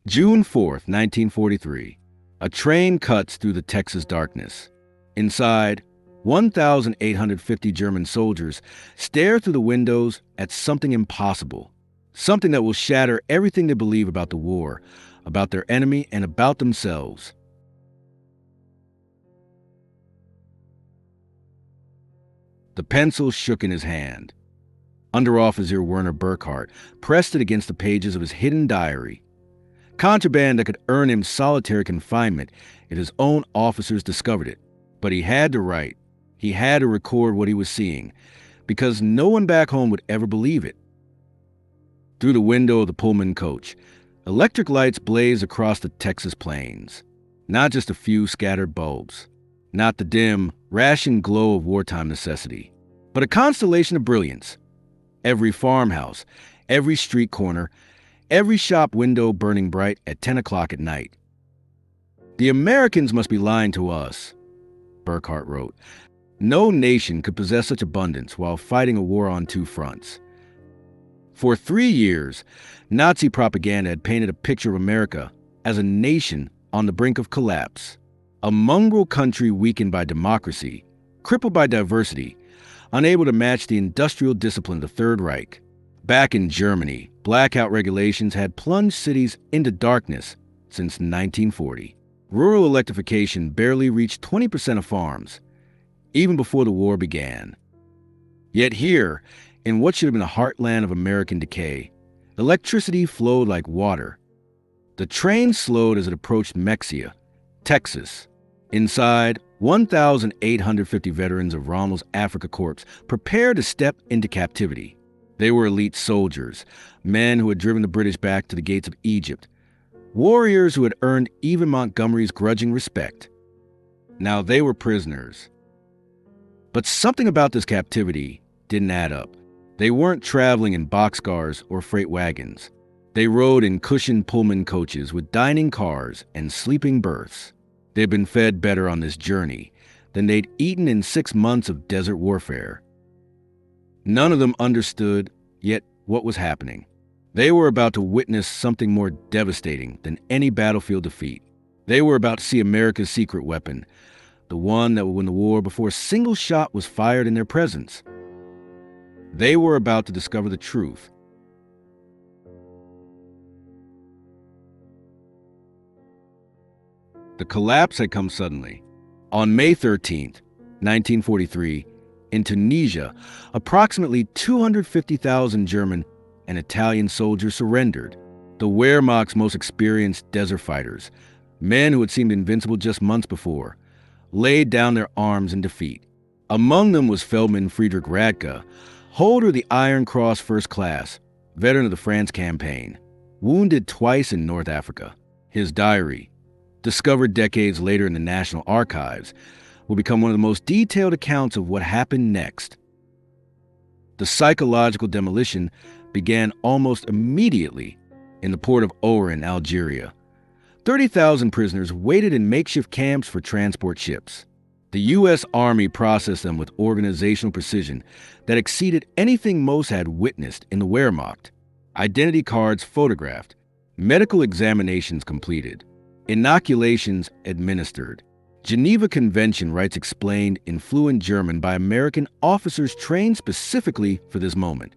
June 4th, 1943. A train cuts through the Texas darkness. Inside, 1,850 German soldiers stare through the windows at something impossible, something that will shatter everything they believe about the war, about their enemy, and about themselves. The pencil shook in his hand. Under-Officer Werner Burkhardt pressed it against the pages of his hidden diary. Contraband that could earn him solitary confinement if his own officers discovered it. But he had to write. He had to record what he was seeing, because no one back home would ever believe it. Through the window of the Pullman coach, electric lights blazed across the Texas plains. Not just a few scattered bulbs. Not the dim, rationed glow of wartime necessity, but a constellation of brilliance. Every farmhouse, every street corner, every shop window burning bright at 10 o'clock at night. The Americans must be lying to us, Burkhardt wrote. No nation could possess such abundance while fighting a war on two fronts. For 3 years, Nazi propaganda had painted a picture of America as a nation on the brink of collapse. A mongrel country weakened by democracy, crippled by diversity, unable to match the industrial discipline of the Third Reich. Back in Germany, blackout regulations had plunged cities into darkness since 1940. Rural electrification barely reached 20% of farms, even before the war began. Yet here, in what should have been the heartland of American decay, electricity flowed like water. The train slowed as it approached Mexia, Texas. Inside, 1,850 veterans of Rommel's Afrika Korps prepared to step into captivity. They were elite soldiers, men who had driven the British back to the gates of Egypt, warriors who had earned even Montgomery's grudging respect. Now they were prisoners. But something about this captivity didn't add up. They weren't traveling in boxcars or freight wagons. They rode in cushioned Pullman coaches with dining cars and sleeping berths. They'd been fed better on this journey than they'd eaten in 6 months of desert warfare. None of them understood yet what was happening. They were about to witness something more devastating than any battlefield defeat. They were about to see America's secret weapon, the one that would win the war before a single shot was fired in their presence. They were about to discover the truth. The collapse had come suddenly. On May 13th, 1943, in Tunisia, approximately 250,000 German and Italian soldiers surrendered. The Wehrmacht's most experienced desert fighters, men who had seemed invincible just months before, laid down their arms in defeat. Among them was Feldman Friedrich Radke, holder of the Iron Cross First Class, veteran of the France campaign, wounded twice in North Africa. His diary, discovered decades later in the National Archives, will become one of the most detailed accounts of what happened next. The psychological demolition began almost immediately in the port of Oran, Algeria. 30,000 prisoners waited in makeshift camps for transport ships. The U.S. Army processed them with organizational precision that exceeded anything most had witnessed in the Wehrmacht. Identity cards photographed, medical examinations completed, inoculations administered, Geneva Convention rights explained in fluent German by American officers trained specifically for this moment.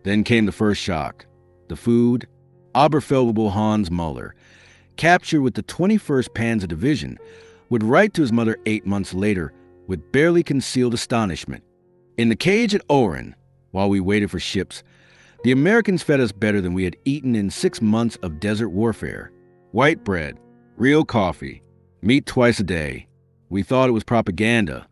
Then came the first shock. The food, Oberfeldwebel Hans Muller, captured with the 21st Panzer Division, would write to his mother 8 months later with barely concealed astonishment. In the cage at Oran, while we waited for ships, the Americans fed us better than we had eaten in 6 months of desert warfare. White bread, real coffee, meat twice a day. We thought it was propaganda,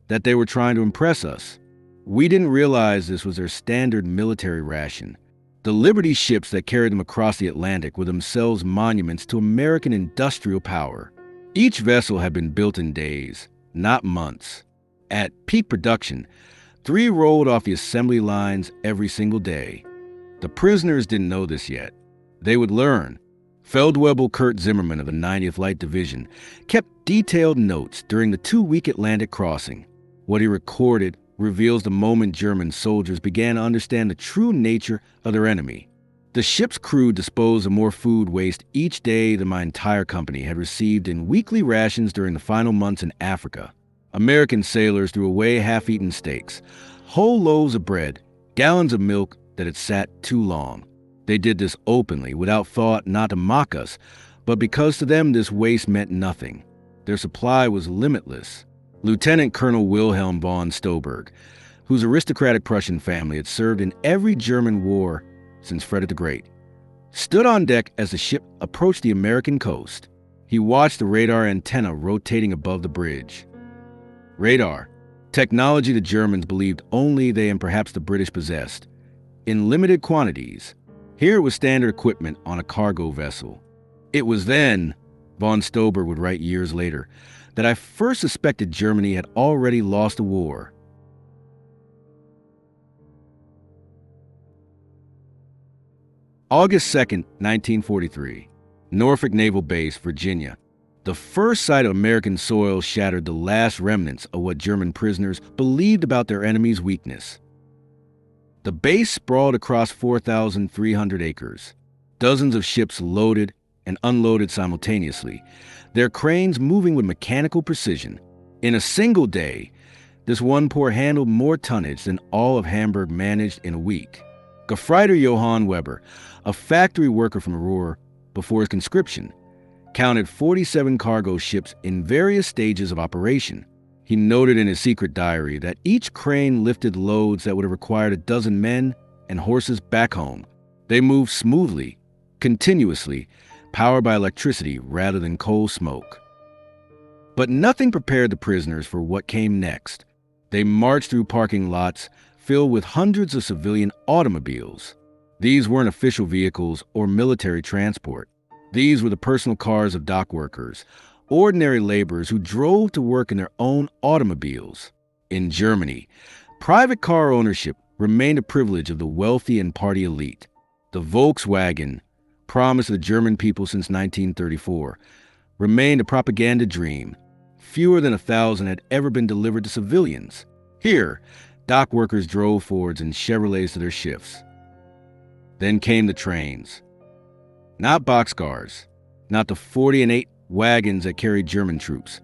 that they were trying to impress us. We didn't realize this was their standard military ration. The Liberty ships that carried them across the Atlantic were themselves monuments to American industrial power. Each vessel had been built in days, not months. At peak production, 3 rolled off the assembly lines every single day. The prisoners didn't know this yet. They would learn. Feldwebel Kurt Zimmerman of the 90th Light Division kept detailed notes during the 2-week Atlantic crossing. What he recorded reveals the moment German soldiers began to understand the true nature of their enemy. The ship's crew disposed of more food waste each day than my entire company had received in weekly rations during the final months in Africa. American sailors threw away half-eaten steaks, whole loaves of bread, gallons of milk that had sat too long. They did this openly, without thought, not to mock us, but because to them this waste meant nothing. Their supply was limitless. Lieutenant Colonel Wilhelm von Stolberg, whose aristocratic Prussian family had served in every German war since Frederick the Great, stood on deck as the ship approached the American coast. He watched the radar antenna rotating above the bridge. Radar, technology the Germans believed only they and perhaps the British possessed, in limited quantities. Here it was standard equipment on a cargo vessel. It was then, von Stolberg would write years later, that I first suspected Germany had already lost the war. August 2nd, 1943, Norfolk Naval Base, Virginia. The first sight of American soil shattered the last remnants of what German prisoners believed about their enemy's weakness. The base sprawled across 4,300 acres, dozens of ships loaded and unloaded simultaneously, their cranes moving with mechanical precision. In a single day, this one port handled more tonnage than all of Hamburg managed in a week. Gefreiter Johann Weber, a factory worker from Ruhr before his conscription, counted 47 cargo ships in various stages of operation. He noted in his secret diary that each crane lifted loads that would have required a dozen men and horses back home. They moved smoothly, continuously, powered by electricity rather than coal smoke. But nothing prepared the prisoners for what came next. They marched through parking lots filled with hundreds of civilian automobiles. These weren't official vehicles or military transport. These were the personal cars of dock workers, ordinary laborers who drove to work in their own automobiles. In Germany, private car ownership remained a privilege of the wealthy and party elite. The Volkswagen, promised to the German people since 1934, remained a propaganda dream. Fewer than 1,000 had ever been delivered to civilians. Here, dock workers drove Fords and Chevrolets to their shifts. Then came the trains. Not boxcars, not the 40 and 8 wagons that carried German troops,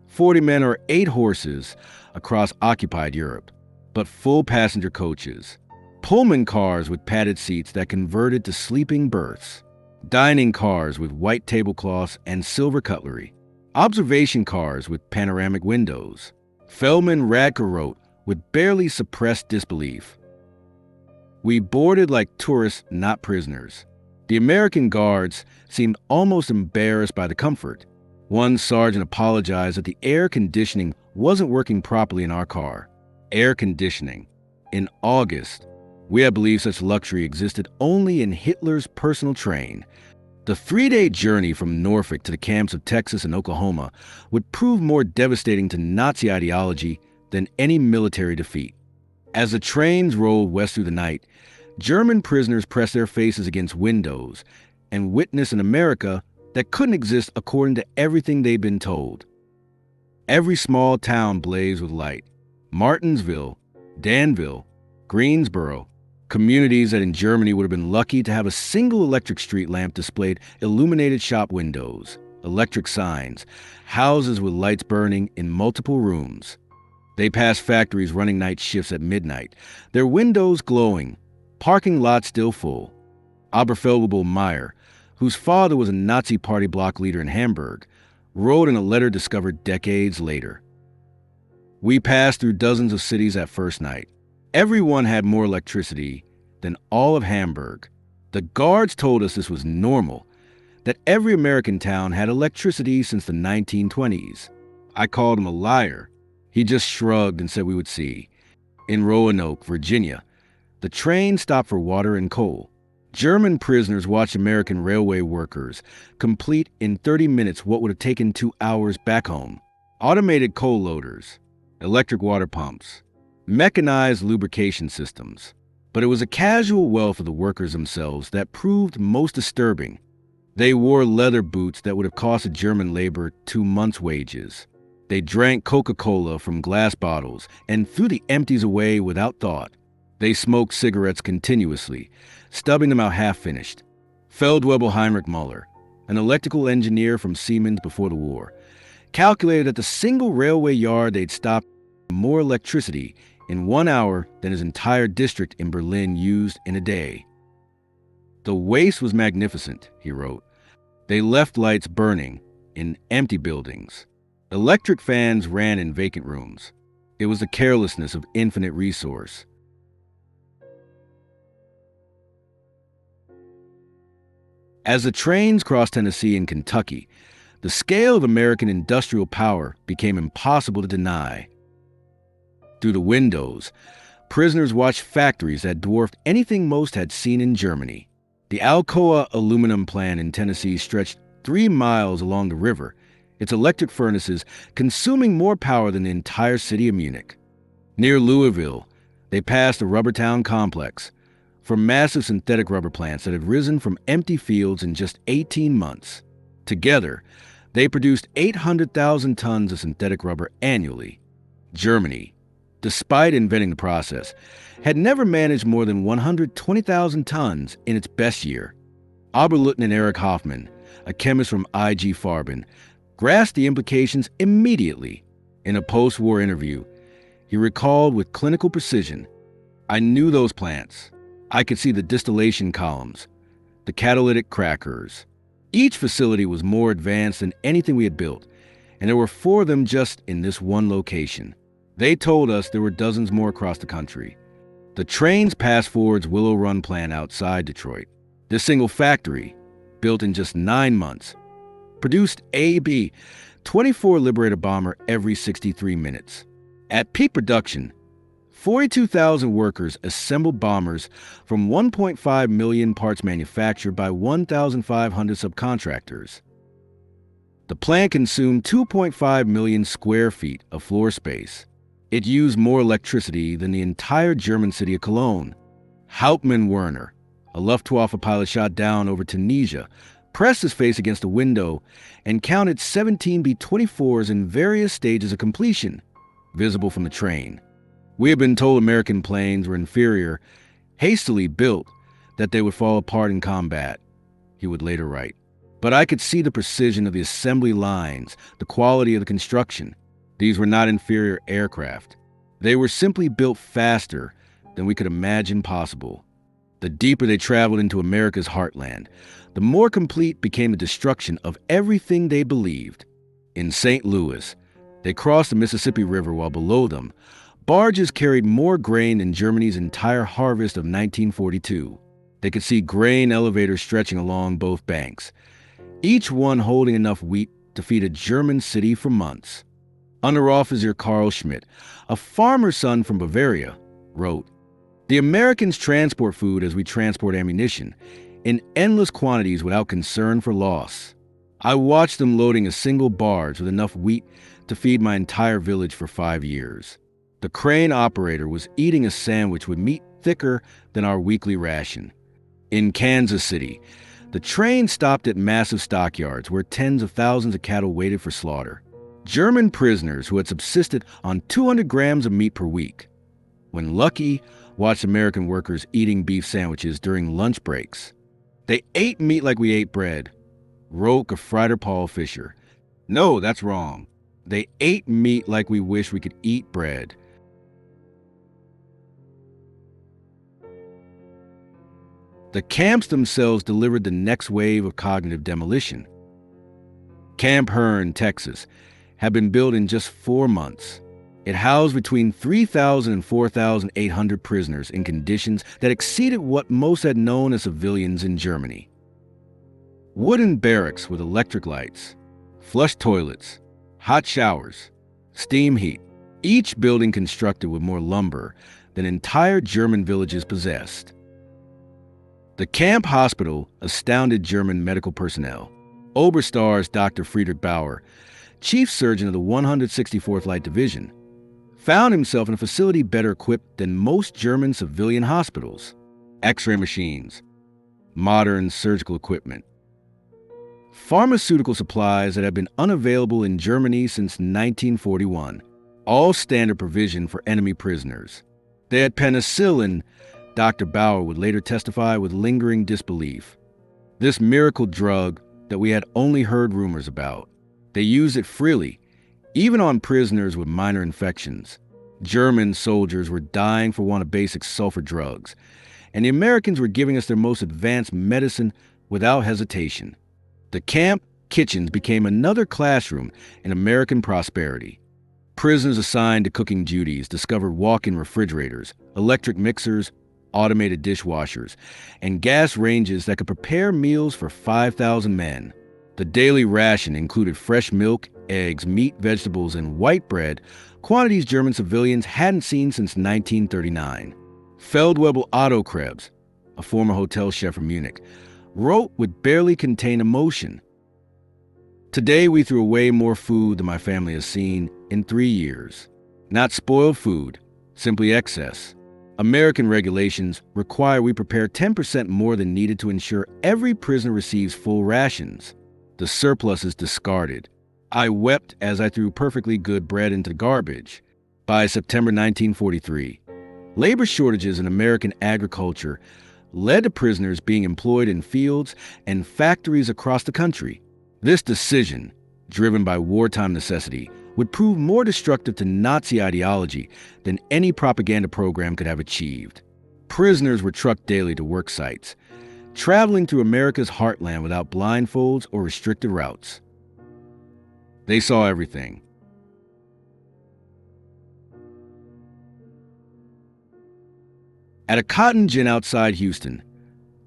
40 men or 8 horses across occupied Europe, but full passenger coaches, Pullman cars with padded seats that converted to sleeping berths, dining cars with white tablecloths and silver cutlery, observation cars with panoramic windows. Feldman Radker wrote with barely suppressed disbelief, "We boarded like tourists, not prisoners." The American guards seemed almost embarrassed by the comfort. One sergeant apologized that the air conditioning wasn't working properly in our car. Air conditioning. In August, we had believed such luxury existed only in Hitler's personal train. The 3-day journey from Norfolk to the camps of Texas and Oklahoma would prove more devastating to Nazi ideology than any military defeat. As the trains rolled west through the night, German prisoners pressed their faces against windows and witnessed an America that couldn't exist according to everything they'd been told. Every small town blazed with light. Martinsville, Danville, Greensboro, communities that in Germany would have been lucky to have a single electric street lamp displayed illuminated shop windows, electric signs, houses with lights burning in multiple rooms. They passed factories running night shifts at midnight, their windows glowing, parking lots still full. Oberfeldwebel Meyer, whose father was a Nazi party bloc leader in Hamburg, wrote in a letter discovered decades later, "We passed through dozens of cities that first night. Everyone had more electricity than all of Hamburg. The guards told us this was normal, that every American town had electricity since the 1920s. I called him a liar. He just shrugged and said we would see." In Roanoke, Virginia, the train stopped for water and coal. German prisoners watched American railway workers complete in 30 minutes what would have taken 2 hours back home. Automated coal loaders, electric water pumps, mechanized lubrication systems. But it was a casual wealth of the workers themselves that proved most disturbing. They wore leather boots that would have cost a German laborer 2 months' wages. They drank Coca-Cola from glass bottles and threw the empties away without thought. They smoked cigarettes continuously, stubbing them out half-finished. Feldwebel Heinrich Muller, an electrical engineer from Siemens before the war, calculated that the single railway yard they'd stopped more electricity in 1 hour than his entire district in Berlin used in a day. The waste was magnificent, he wrote. They left lights burning in empty buildings. Electric fans ran in vacant rooms. It was the carelessness of infinite resource. As the trains crossed Tennessee and Kentucky, the scale of American industrial power became impossible to deny. Through the windows, prisoners watched factories that dwarfed anything most had seen in Germany. The Alcoa aluminum plant in Tennessee stretched 3 miles along the river, its electric furnaces consuming more power than the entire city of Munich. Near Louisville, they passed the Rubbertown complex, for massive synthetic rubber plants that had risen from empty fields in just 18 months. Together, they produced 800,000 tons of synthetic rubber annually. Germany, despite inventing the process, had never managed more than 120,000 tons in its best year. Oberleutnant Erich Hoffmann, a chemist from IG Farben, grasped the implications immediately. In a post-war interview, he recalled with clinical precision, "I knew those plants. I could see the distillation columns, the catalytic crackers. Each facility was more advanced than anything we had built, and there were 4 of them just in this one location. They told us there were dozens more across the country." The trains passed Ford's Willow Run plant outside Detroit. This single factory, built in just 9 months, produced AB 24 Liberator bomber every 63 minutes. At peak production, 42,000 workers assembled bombers from 1.5 million parts manufactured by 1,500 subcontractors. The plant consumed 2.5 million square feet of floor space. It used more electricity than the entire German city of Cologne. Hauptmann Werner, a Luftwaffe pilot shot down over Tunisia, pressed his face against a window and counted 17 B-24s in various stages of completion, visible from the train. "We had been told American planes were inferior, hastily built, that they would fall apart in combat," he would later write. "But I could see the precision of the assembly lines, the quality of the construction. These were not inferior aircraft. They were simply built faster than we could imagine possible." The deeper they traveled into America's heartland, the more complete became the destruction of everything they believed. In St. Louis, they crossed the Mississippi River while below them, barges carried more grain than Germany's entire harvest of 1942. They could see grain elevators stretching along both banks, each one holding enough wheat to feed a German city for months. Underofficer Carl Schmidt, a farmer's son from Bavaria, wrote, "The Americans transport food as we transport ammunition, in endless quantities without concern for loss. I watched them loading a single barge with enough wheat to feed my entire village for 5 years. The crane operator was eating a sandwich with meat thicker than our weekly ration." In Kansas City, the train stopped at massive stockyards where tens of thousands of cattle waited for slaughter. German prisoners who had subsisted on 200 grams of meat per week, when lucky, watched American workers eating beef sandwiches during lunch breaks. "They ate meat like we ate bread," wrote Gefreiter Paul Fischer. "No, that's wrong. They ate meat like we wish we could eat bread." The camps themselves delivered the next wave of cognitive demolition. Camp Hearne, Texas, had been built in just 4 months. It housed between 3,000 and 4,800 prisoners in conditions that exceeded what most had known as civilians in Germany. Wooden barracks with electric lights, flush toilets, hot showers, steam heat, each building constructed with more lumber than entire German villages possessed. The camp hospital astounded German medical personnel. Oberstar's Dr. Friedrich Bauer, chief surgeon of the 164th Light Division, found himself in a facility better equipped than most German civilian hospitals. X-ray machines, modern surgical equipment, pharmaceutical supplies that had been unavailable in Germany since 1941, all standard provision for enemy prisoners. They had penicillin, Dr. Bauer would later testify with lingering disbelief. This miracle drug that we had only heard rumors about. They used it freely, even on prisoners with minor infections. German soldiers were dying for want of basic sulfur drugs, and the Americans were giving us their most advanced medicine without hesitation. The camp kitchens became another classroom in American prosperity. Prisoners assigned to cooking duties discovered walk-in refrigerators, electric mixers, automated dishwashers, and gas ranges that could prepare meals for 5,000 men. The daily ration included fresh milk, eggs, meat, vegetables, and white bread, quantities German civilians hadn't seen since 1939. Feldwebel Otto Krebs, a former hotel chef from Munich, wrote with barely contained emotion. Today we threw away more food than my family has seen in 3 years. Not spoiled food, simply excess. American regulations require we prepare 10% more than needed to ensure every prisoner receives full rations. The surplus is discarded. I wept as I threw perfectly good bread into the garbage. By September 1943, labor shortages in American agriculture led to prisoners being employed in fields and factories across the country. This decision, driven by wartime necessity, would prove more destructive to Nazi ideology than any propaganda program could have achieved. Prisoners were trucked daily to work sites, traveling through America's heartland without blindfolds or restricted routes. They saw everything. At a cotton gin outside Houston,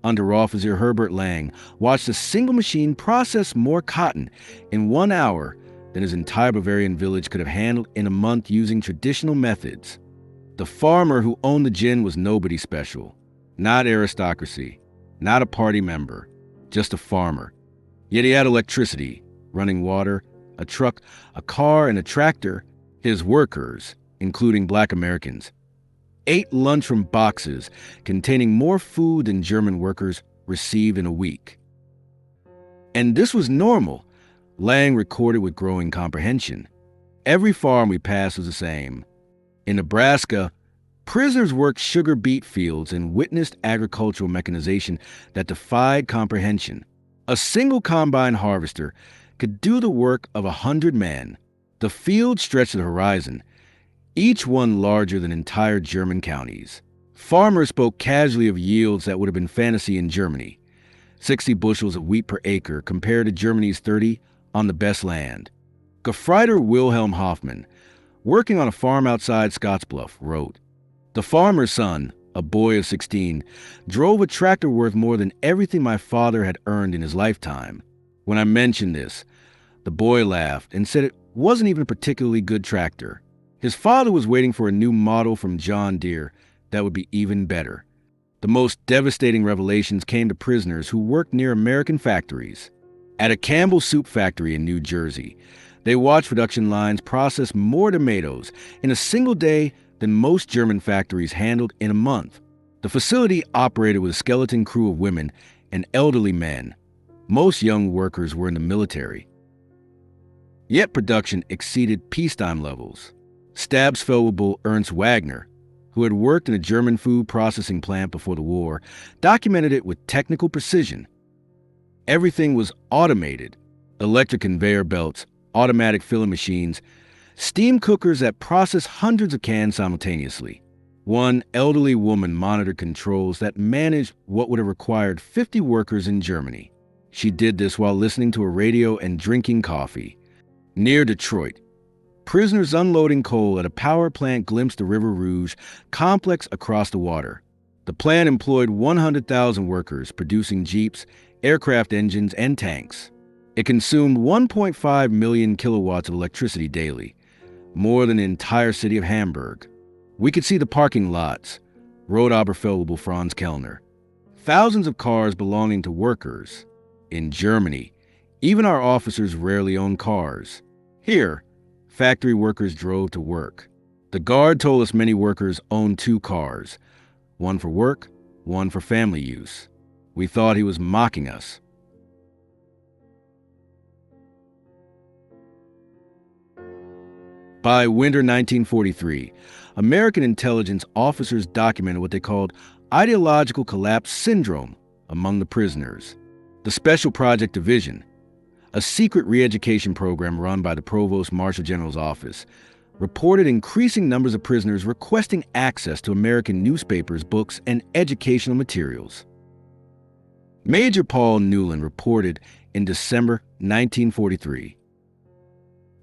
Under-Officer Herbert Lang watched a single machine process more cotton in 1 hour than his entire Bavarian village could have handled in a month using traditional methods. The farmer who owned the gin was nobody special, not aristocracy, not a party member, just a farmer. Yet he had electricity, running water, a truck, a car, and a tractor. His workers, including Black Americans, ate lunchroom boxes containing more food than German workers received in a week. And this was normal, Lang recorded with growing comprehension. Every farm we passed was the same. In Nebraska, prisoners worked sugar beet fields and witnessed agricultural mechanization that defied comprehension. A single combine harvester could do the work of 100 men. The field stretched to the horizon, each one larger than entire German counties. Farmers spoke casually of yields that would have been fantasy in Germany. 60 bushels of wheat per acre compared to Germany's 30 on the best land. Gefreiter Wilhelm Hoffmann, working on a farm outside Scottsbluff, wrote, "The farmer's son, a boy of 16, drove a tractor worth more than everything my father had earned in his lifetime. When I mentioned this, the boy laughed and said it wasn't even a particularly good tractor. His father was waiting for a new model from John Deere that would be even better." The most devastating revelations came to prisoners who worked near American factories. At a Campbell soup factory in New Jersey, they watched production lines process more tomatoes in a single day than most German factories handled in a month. The facility operated with a skeleton crew of women and elderly men. Most young workers were in the military. Yet production exceeded peacetime levels. Stabsfeldwebel Ernst Wagner, who had worked in a German food processing plant before the war, documented it with technical precision. Everything was automated: electric conveyor belts, automatic filling machines, steam cookers that processed hundreds of cans simultaneously. One elderly woman monitored controls that managed what would have required 50 workers in Germany. She did this while listening to a radio and drinking coffee. Near Detroit, prisoners unloading coal at a power plant glimpsed the River Rouge complex across the water. The plant employed 100,000 workers producing jeeps, aircraft engines, and tanks. It consumed 1.5 million kilowatts of electricity daily, more than the entire city of Hamburg. We could see the parking lots, wrote Oberfeldwebel Franz Kellner. Thousands of cars belonging to workers. In Germany, even our officers rarely own cars. Here, factory workers drove to work. The guard told us many workers owned 2 cars, one for work, one for family use. We thought he was mocking us. By winter 1943, American intelligence officers documented what they called ideological collapse syndrome among the prisoners. The Special Project Division, a secret re-education program run by the Provost Marshal General's office, reported increasing numbers of prisoners requesting access to American newspapers, books, and educational materials. Major Paul Newland reported in December 1943,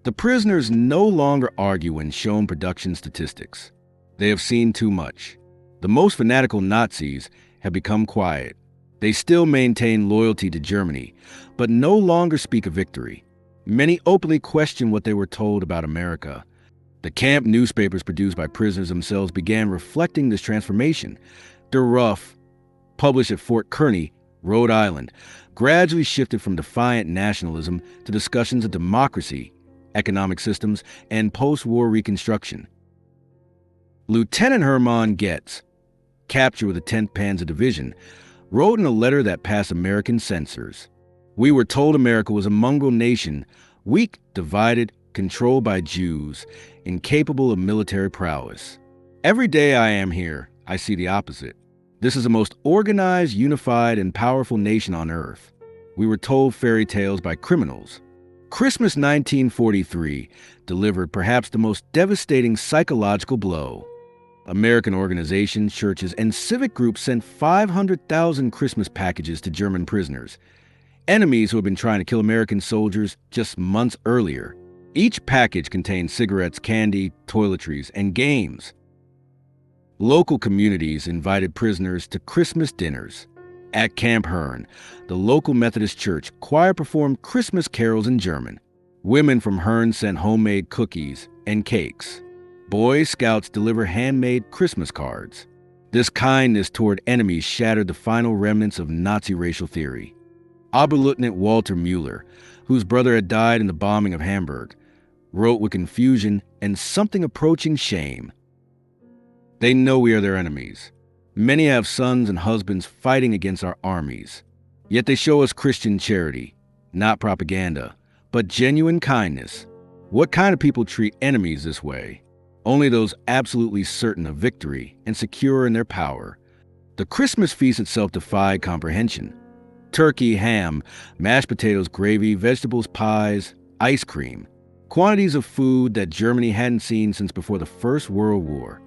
"The prisoners no longer argue when shown production statistics. They have seen too much. The most fanatical Nazis have become quiet. They still maintain loyalty to Germany, but no longer speak of victory. Many openly question what they were told about America." The camp newspapers produced by prisoners themselves began reflecting this transformation. Der Ruff, published at Fort Kearny, Rhode Island, gradually shifted from defiant nationalism to discussions of democracy, economic systems, and post-war reconstruction. Lieutenant Hermann Goetz, captured with the 10th Panzer Division, wrote in a letter that passed American censors, "We were told America was a mongrel nation, weak, divided, controlled by Jews, incapable of military prowess. Every day I am here, I see the opposite. This is the most organized, unified, and powerful nation on earth. We were told fairy tales by criminals." Christmas 1943 delivered perhaps the most devastating psychological blow. American organizations, churches, and civic groups sent 500,000 Christmas packages to German prisoners, enemies who had been trying to kill American soldiers just months earlier. Each package contained cigarettes, candy, toiletries, and games. Local communities invited prisoners to Christmas dinners. At Camp Hearne, the local Methodist church choir performed Christmas carols in German. Women from Hearne sent homemade cookies and cakes. Boy Scouts deliver handmade Christmas cards. This kindness toward enemies shattered the final remnants of Nazi racial theory. Oberleutnant Walter Mueller, whose brother had died in the bombing of Hamburg, wrote with confusion and something approaching shame, "They know we are their enemies. Many have sons and husbands fighting against our armies. Yet they show us Christian charity, not propaganda, but genuine kindness. What kind of people treat enemies this way? Only those absolutely certain of victory and secure in their power." The Christmas feast itself defied comprehension. Turkey, ham, mashed potatoes, gravy, vegetables, pies, ice cream. Quantities of food that Germany hadn't seen since before the First World War.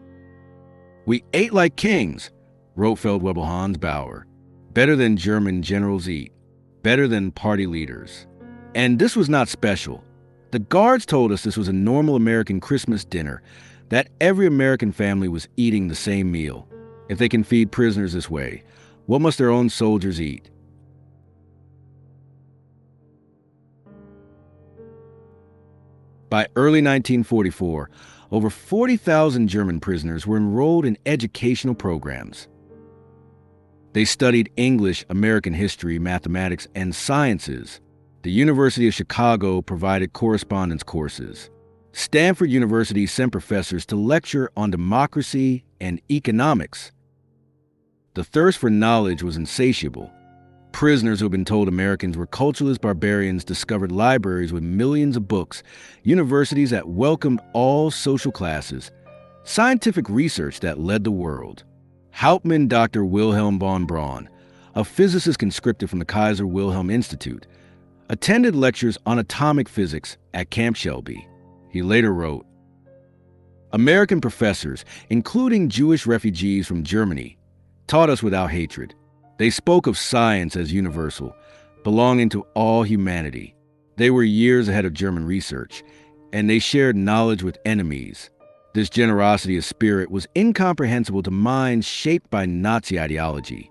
"We ate like kings," wrote Feldwebel Hans Bauer. "Better than German generals eat. Better than party leaders." And this was not special. The guards told us this was a normal American Christmas dinner, that every American family was eating the same meal. If they can feed prisoners this way, what must their own soldiers eat? By early 1944, over 40,000 German prisoners were enrolled in educational programs. They studied English, American history, mathematics, and sciences. The University of Chicago provided correspondence courses. Stanford University sent professors to lecture on democracy and economics. The thirst for knowledge was insatiable. Prisoners who had been told Americans were cultureless barbarians discovered libraries with millions of books, universities that welcomed all social classes, scientific research that led the world. Hauptmann Dr. Wilhelm von Braun, a physicist conscripted from the Kaiser Wilhelm Institute, attended lectures on atomic physics at Camp Shelby. He later wrote, "American professors, including Jewish refugees from Germany, taught us without hatred. They spoke of science as universal, belonging to all humanity. They were years ahead of German research, and they shared knowledge with enemies. This generosity of spirit was incomprehensible to minds shaped by Nazi ideology."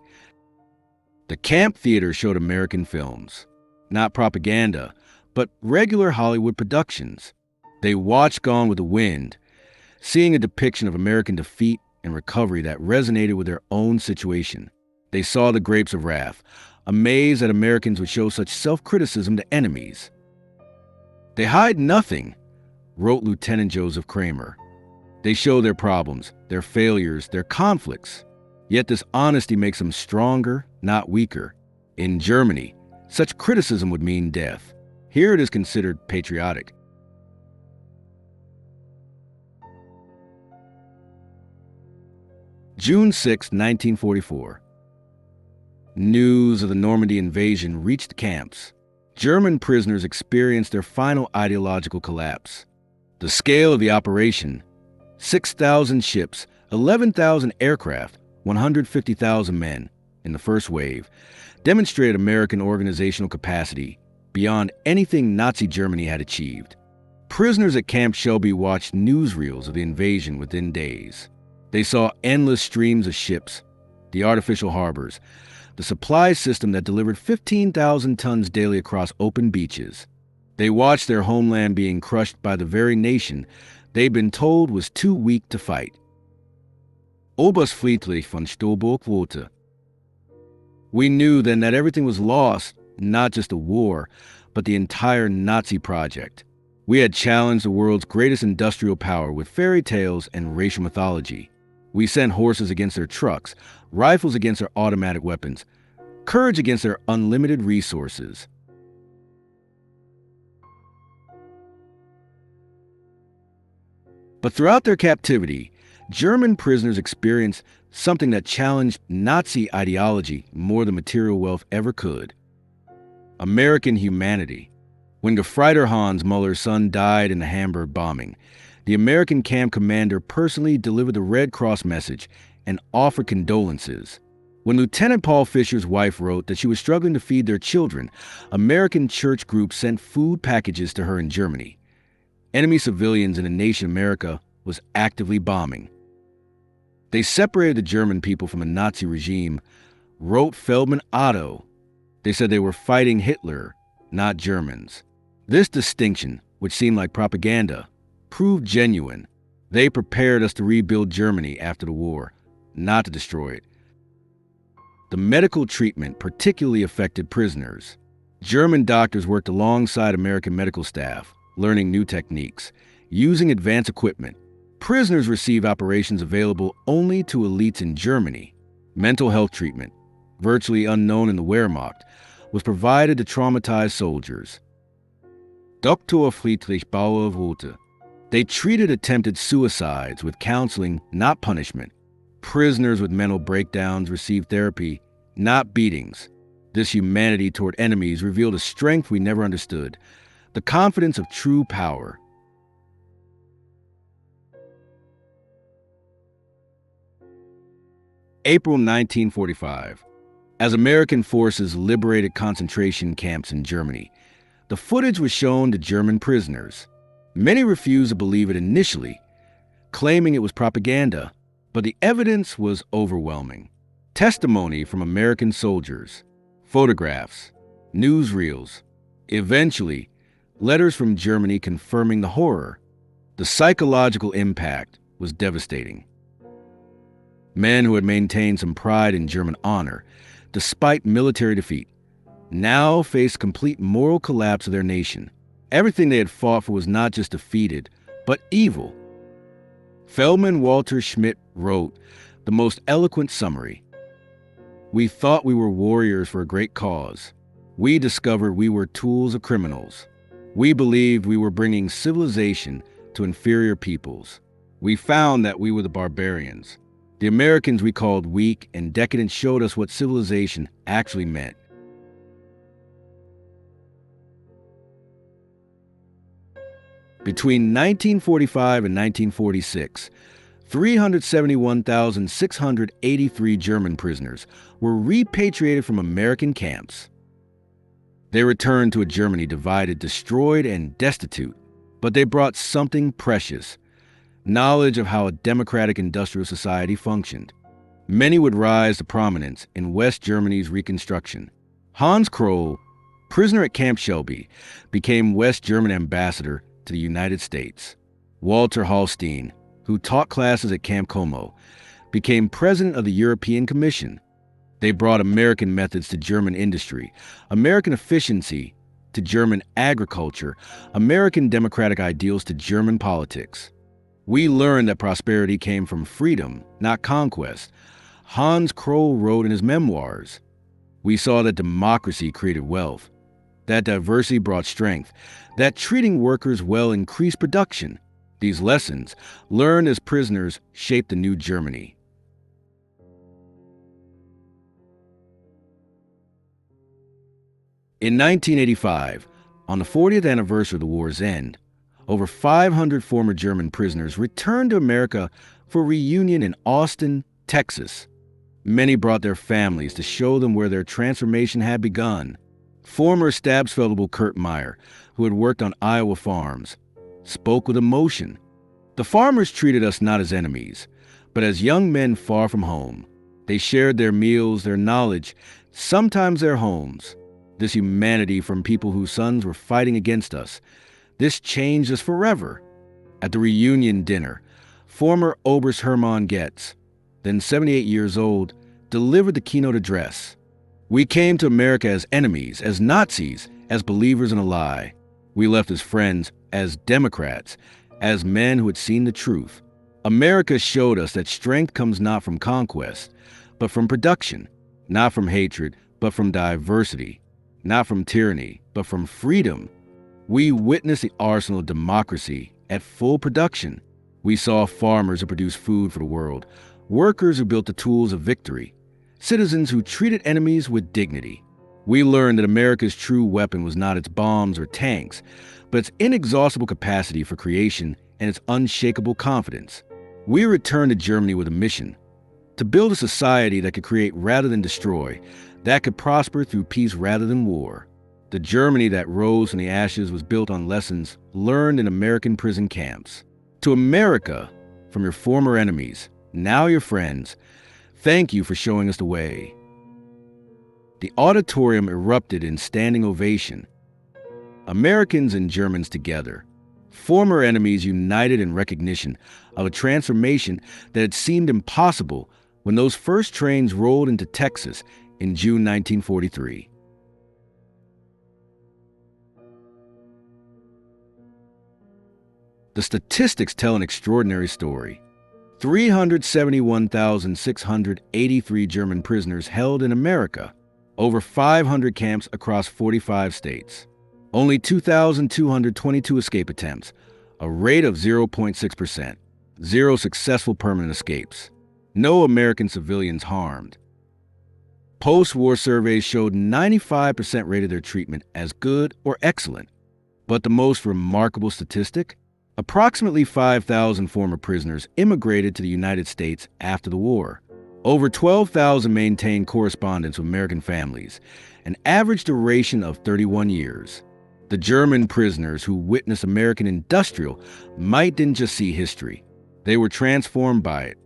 The camp theater showed American films, not propaganda, but regular Hollywood productions. They watched Gone with the Wind, seeing a depiction of American defeat and recovery that resonated with their own situation. They saw The Grapes of Wrath, amazed that Americans would show such self-criticism to enemies. "They hide nothing," wrote Lieutenant Joseph Kramer. "They show their problems, their failures, their conflicts. Yet this honesty makes them stronger, not weaker. In Germany, such criticism would mean death. Here it is considered patriotic." June 6, 1944. News of the Normandy invasion reached the camps. German prisoners experienced their final ideological collapse. The scale of the operation: 6,000 ships, 11,000 aircraft, 150,000 men in the first wave, demonstrated American organizational capacity beyond anything Nazi Germany had achieved. Prisoners at Camp Shelby watched newsreels of the invasion within days. They saw endless streams of ships, the artificial harbors, the supply system that delivered 15,000 tons daily across open beaches. They watched their homeland being crushed by the very nation they'd been told was too weak to fight. Oberst Friedrich von Stolberg-Wolter. We knew then that everything was lost, not just the war, but the entire Nazi project. We had challenged the world's greatest industrial power with fairy tales and racial mythology. We sent horses against their trucks, rifles against their automatic weapons, courage against their unlimited resources. But throughout their captivity, German prisoners experienced something that challenged Nazi ideology more than material wealth ever could: American humanity. When Gefreiter Hans Muller's son died in the Hamburg bombing, the American camp commander personally delivered the Red Cross message and offered condolences. When Lieutenant Paul Fisher's wife wrote that she was struggling to feed their children, American church groups sent food packages to her in Germany. Enemy civilians in a nation America was actively bombing. They separated the German people from the Nazi regime, wrote Feldman Otto. They said they were fighting Hitler, not Germans. This distinction, which seemed like propaganda, proved genuine. They prepared us to rebuild Germany after the war, not to destroy it. The medical treatment particularly affected prisoners. German doctors worked alongside American medical staff, learning new techniques, using advanced equipment. Prisoners received operations available only to elites in Germany. Mental health treatment, virtually unknown in the Wehrmacht, was provided to traumatized soldiers. Dr. Friedrich Bauer-Wolter. They treated attempted suicides with counseling, not punishment. Prisoners with mental breakdowns received therapy, not beatings. This humanity toward enemies revealed a strength we never understood: the confidence of true power. April 1945. As American forces liberated concentration camps in Germany, the footage was shown to German prisoners. Many refused to believe it initially, claiming it was propaganda, but the evidence was overwhelming. Testimony from American soldiers, photographs, newsreels, eventually, letters from Germany confirming the horror. The psychological impact was devastating. Men who had maintained some pride in German honor, despite military defeat, now faced complete moral collapse of their nation. Everything they had fought for was not just defeated, but evil. Feldman Walter Schmidt wrote the most eloquent summary: "We thought we were warriors for a great cause. We discovered we were tools of criminals. We believed we were bringing civilization to inferior peoples. We found that we were the barbarians. The Americans we called weak and decadent showed us what civilization actually meant." Between 1945 and 1946, 371,683 German prisoners were repatriated from American camps. They returned to a Germany divided, destroyed, and destitute, but they brought something precious: knowledge of how a democratic industrial society functioned. Many would rise to prominence in West Germany's reconstruction. Hans Kroll, prisoner at Camp Shelby, became West German ambassador to the United States. Walter Hallstein, who taught classes at Camp Como, became president of the European Commission. They brought American methods to German industry, American efficiency to German agriculture, American democratic ideals to German politics. We learned that prosperity came from freedom, not conquest. Hans Kroll wrote in his memoirs, "We saw that democracy created wealth, that diversity brought strength, that treating workers well increased production. These lessons, learned as prisoners, shaped the new Germany." In 1985, on the 40th anniversary of the war's end, over 500 former German prisoners returned to America for a reunion in Austin, Texas. Many brought their families to show them where their transformation had begun. Former Stabsfeldable Kurt Meyer, who had worked on Iowa farms, spoke with emotion. The farmers treated us not as enemies, but as young men far from home. They shared their meals, their knowledge, sometimes their homes. This humanity from people whose sons were fighting against us. This changed us forever. At the reunion dinner, former Oberst Hermann Goetz, then 78 years old, delivered the keynote address. We came to America as enemies, as Nazis, as believers in a lie. We left as friends, as Democrats, as men who had seen the truth. America showed us that strength comes not from conquest, but from production, not from hatred, but from diversity, not from tyranny, but from freedom. We witnessed the arsenal of democracy at full production. We saw farmers who produced food for the world, workers who built the tools of victory, citizens who treated enemies with dignity. We learned that America's true weapon was not its bombs or tanks, but its inexhaustible capacity for creation and its unshakable confidence. We returned to Germany with a mission: to build a society that could create rather than destroy, that could prosper through peace rather than war. The Germany that rose from the ashes was built on lessons learned in American prison camps. To America, from your former enemies, now your friends, thank you for showing us the way. The auditorium erupted in standing ovation. Americans and Germans together, former enemies united in recognition of a transformation that had seemed impossible when those first trains rolled into Texas in June 1943. The statistics tell an extraordinary story. 371,683 German prisoners held in America, over 500 camps across 45 states. Only 2,222 escape attempts, a rate of 0.6%. 0 successful permanent escapes. No American civilians harmed. Post-war surveys showed 95% rated their treatment as good or excellent. But the most remarkable statistic? Approximately 5,000 former prisoners immigrated to the United States after the war. Over 12,000 maintained correspondence with American families, an average duration of 31 years. The German prisoners who witnessed American industrial might didn't just see history. They were transformed by it.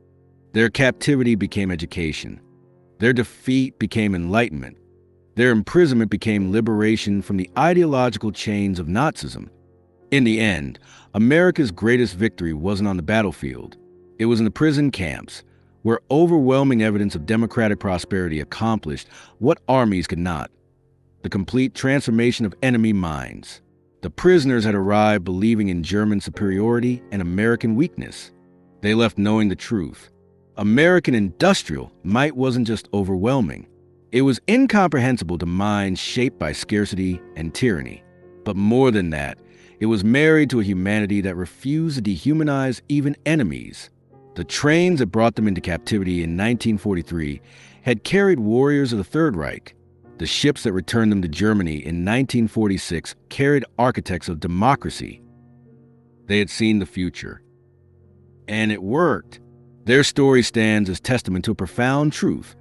Their captivity became education. Their defeat became enlightenment. Their imprisonment became liberation from the ideological chains of Nazism. In the end, America's greatest victory wasn't on the battlefield. It was in the prison camps, where overwhelming evidence of democratic prosperity accomplished what armies could not: the complete transformation of enemy minds. The prisoners had arrived believing in German superiority and American weakness. They left knowing the truth. American industrial might wasn't just overwhelming. It was incomprehensible to minds shaped by scarcity and tyranny. But more than that, it was married to a humanity that refused to dehumanize even enemies. The trains that brought them into captivity in 1943 had carried warriors of the Third Reich. The ships that returned them to Germany in 1946 carried architects of democracy. They had seen the future. And it worked. Their story stands as testament to a profound truth.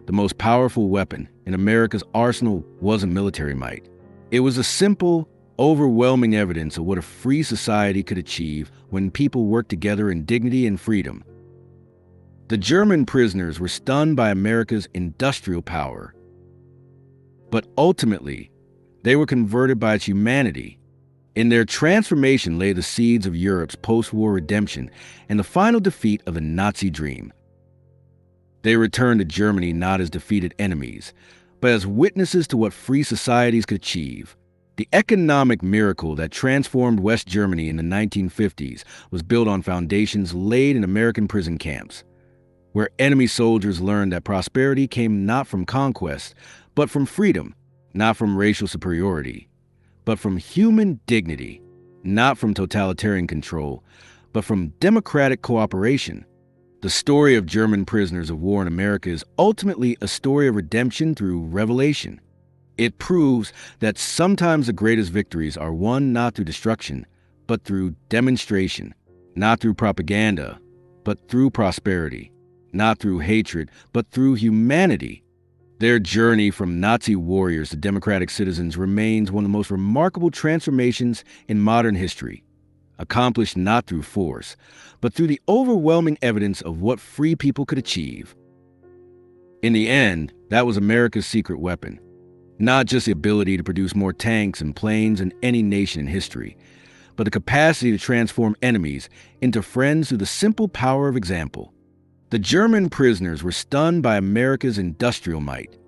The most powerful weapon in America's arsenal wasn't military might. It was a simple, overwhelming evidence of what a free society could achieve when people worked together in dignity and freedom. The German prisoners were stunned by America's industrial power. But ultimately, they were converted by its humanity. In their transformation lay the seeds of Europe's post-war redemption and the final defeat of the Nazi dream. They returned to Germany not as defeated enemies, but as witnesses to what free societies could achieve. The economic miracle that transformed West Germany in the 1950s was built on foundations laid in American prison camps, where enemy soldiers learned that prosperity came not from conquest, but from freedom, not from racial superiority, but from human dignity, not from totalitarian control, but from democratic cooperation. The story of German prisoners of war in America is ultimately a story of redemption through revelation. It proves that sometimes the greatest victories are won not through destruction, but through demonstration, not through propaganda, but through prosperity, not through hatred, but through humanity. Their journey from Nazi warriors to democratic citizens remains one of the most remarkable transformations in modern history, accomplished not through force, but through the overwhelming evidence of what free people could achieve. In the end, that was America's secret weapon. Not just the ability to produce more tanks and planes than any nation in history, but the capacity to transform enemies into friends through the simple power of example. The German prisoners were stunned by America's industrial might.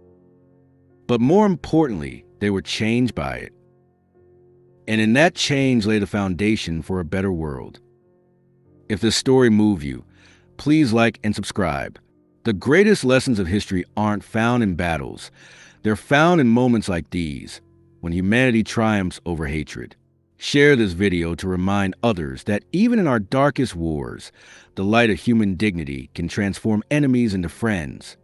But more importantly, they were changed by it. And in that change lay the foundation for a better world. If this story moved you, please like and subscribe. The greatest lessons of history aren't found in battles. They're found in moments like these, when humanity triumphs over hatred. Share this video to remind others that even in our darkest wars, the light of human dignity can transform enemies into friends.